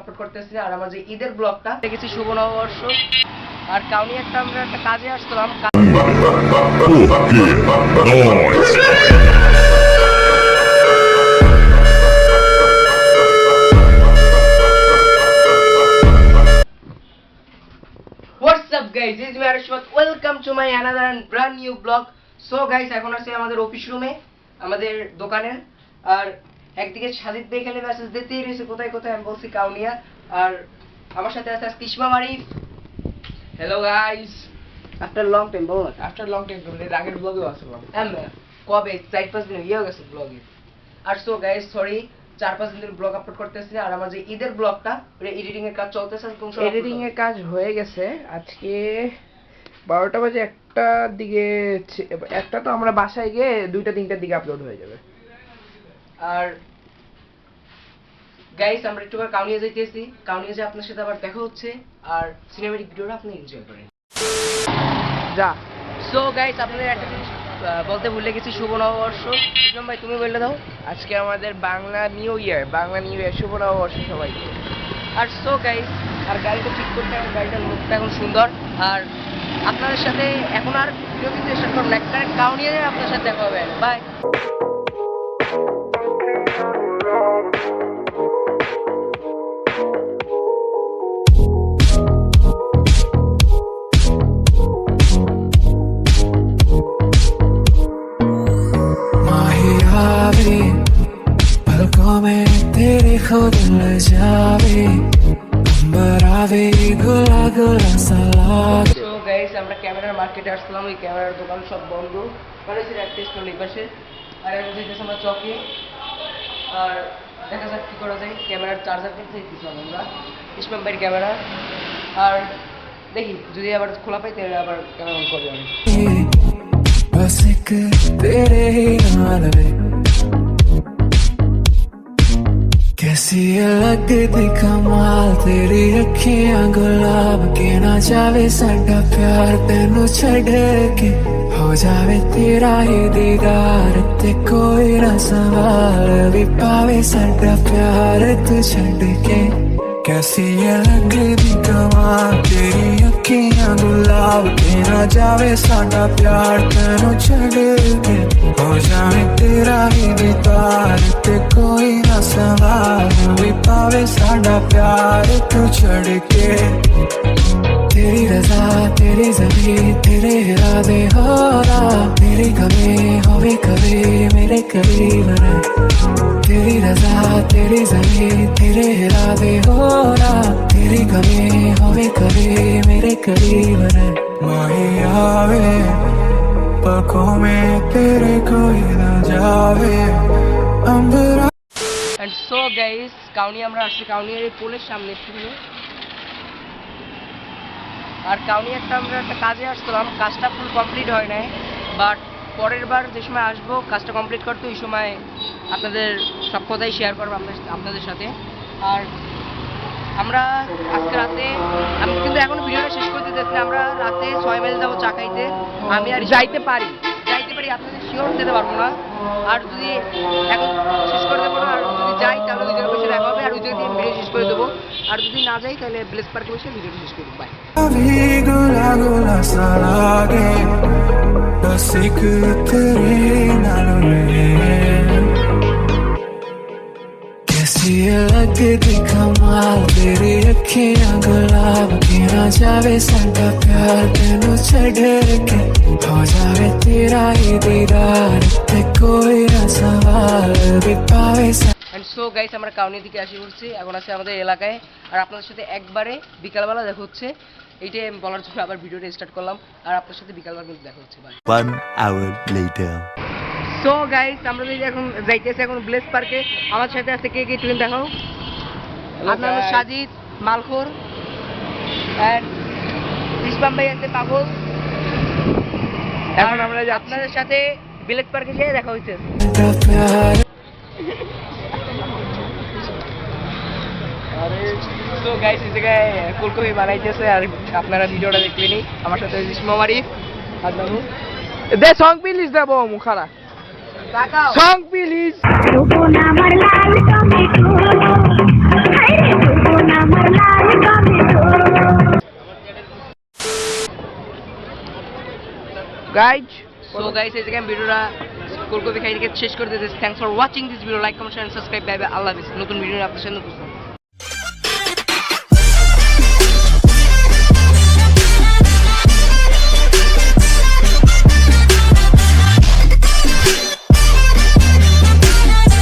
Upload করতেছি। আর আমার যে ঈদের ব্লগটা দেখেছি শুভ নববর্ষ আর কাউনি আমরা একটা কাজে আসলাম। What's up guys, this is me Arishmat. Welcome to my another and brand new vlog. So guys, এখন আছি আমাদের অফিস রুমে, আমাদের দোকানের। আর একদিকে সাজিদ ভাই খালি মেসেজ দিতেই রয়েছে কোথায় কোথায়, আমি বলছি কাউনিয়া। আর আমার সাথে আছে Ismam Arif. Hello guys, after long time বলো না। আফটার লং টাইম তোমরা এর আগের ব্লগেও আসলাম। কবে 4-5 দিন হয়ে গেছে ব্লগে। আর সো গাইস সরি 4-5 দিন ধরে ব্লগ আপলোড করতেছি। আর আমার যে ঈদের ব্লগটা এডিটিং এর কাজ চলতেছে। এডিটিং এর কাজ হয়ে গেছে। আজকে 12টা বাজে, একটার দিকে, একটা তো আমরা বাসায় গিয়ে 2টা-3টার দিকে আপলোড হয়ে যাবে। আর গাইস আমরা একটু কাউনিয়া যাইতেছি। কাউনিয়া যে আপনার সাথে আবার দেখা হচ্ছে আর সিনেমেটিক ভিডিওটা আপনি এনজয় করেন। যা। সো গাইস আপনাদের একটা জিনিস বলতে ভুলে গেছি, শুভ নববর্ষ। ইসলাম ভাই তুমি বললে দাও। আজকে আমাদের বাংলা নিউ ইয়ার, শুভ নববর্ষ সবাইকে। আর সো গাইস আর গাড়িটা ঠিক করতে, আমার গাড়িটার লুকটা এখন সুন্দর। আর আপনাদের সাথে এখন আর ভিডিও কিন্তু স্টার্ট করবো না, একটা কাউনিয়া যায় আপনার সাথে দেখা হবে। বাই। पलकों में तेरे खुद ल जावे बरावे गुला गुला सलाद। সো গাইস আমরা ক্যামেরার মার্কেটে আসলাম। ওই ক্যামেরার দোকান সব বন্ধ করেছে, একটা স্টল এই পাশে। আর এখন যেতেছি আমরা চকে। আর দেখা যাক কি করা যায়। ক্যামেরার চার্জার কিনতে দিয়েছিলাম আমরা, ইসমাম ভাইয়ের ক্যামেরা। আর দেখি যদি আবার খোলা পাই তাহলে আবার ক্যামেরা অন করবো আমি। बस एक तेरे ही नाल वे कैसी अलग दी कमाल तेरी अखियां गुलाब के ना जावे साडा प्यार तेनू छड़ के हो जावे तेरा ही दीदार ते कोई ना सवाल भी पावे साडा प्यार तू छड़ के कैसी अलग दी कमाल तेरी अखियां गुलाब के ना जावे साडा प्यार तेनू छड़ के हो जावे तेरा ही दीदार ते कोई ना सवाल भी पावे साडा प्यार तू छड़ के तेरी रजा तेरी ज़मीन तेरे इरादे हो रहा तेरी कभी होवे कभी मेरे करीब रहे तेरी रजा तेरी ज़मीन तेरे इरादे हो रहा तेरी कभी होवे कभी मेरे करीब रहे माही आवे पलकों में तेरे कोई ना जावे अंबरा। এন্ড সো গাইস কাউনিয়া আমরা আসছি, কাউনিয়ার এই পোলের সামনে থেকে। আর কাউনিয়া আমরা একটা কাজে আসলাম, কাজটা ফুল কমপ্লিট হয় নাই। বাট পরের বার যে সময় আসবো কাজটা কমপ্লিট করতে, ওই সময় আপনাদের সব কথাই শেয়ার করবো আপনাদের সাথে। আর আমরা আজকে রাতে, আমি কিন্তু এখন ভিডিওটা শেষ করতে দিচ্ছি, আমরা রাতে 6 মাইল যাবো চা খাইতে। আমি আর যাইতে পারি, আপনাদের শিওর দিতে পারবো না। আর যদি এখন শেষ করতে পারবো, আর যদি যাই তাহলে ওই জায়গায় বসে দেখা হবে। আর ওই জায়গা দিয়ে ভিডিও শেষ করে দেবো। আর যদি না যাই তাহলে ব্লেস পার্কে বসে ভিডিওটা শেষ করে দেবো। বাই। अभी गुला गुला सा लागे बस एक तेरे नाल वे कैसी अलग दी कमाल तेरी अखियां गुलाब के ना जावे साडा प्यार तेनू छड़ के हो जावे तेरा ही दीदार ते कोई ना सवाल भी पावे। এন্ড সো গাইস আমরা কাউনিয়া থেকে আসি পড়ছি, এখন আছে আমাদের এলাকায়। আর আপনাদের সাথে একবারে বিকালবেলা দেখা হচ্ছে, এইটাই আমি বলার জন্য আবার ভিডিওটা স্টার্ট করলাম। আর আপনার সাথে বিকালবেলা কিন্তু দেখা হচ্ছে। Bye. 1 hour later. So guys আমরা যদি এখন যাইতেছি এখন ব্লেস পার্কে। আমার সাথে আছে কে কে টুইন দেখাও। আপনার নাম সাজিদ মালখোর এন্ড ইসমাম ভাই আছে পাগল। এখন আমরা যাচ্ছি আপনাদের সাথে ব্লেস পার্কে গিয়ে দেখা হচ্ছে। তো গাইস এই জায়গায় ফুলকপি বানাইতেছে। আর আপনারা ভিডিওটা দেখলেনি, আমার সাথে ইসমাম আরিফ আর বাবু। দে সং প্লিজ দেবো মুখারা তাকাও সং প্লিজ। আমার লাল টমেটো, হায় রে গাইজ সো গাইস এই যে আমি ভিডিওটা ফুলকপি খাই থেকে শেষ করে দিতেছি। Thanks for watching this video, like comment share subscribe, bye bye, আল্লাহ হাফেজ। নতুন ভিডিও আপনাদের সাথে উপস্থিত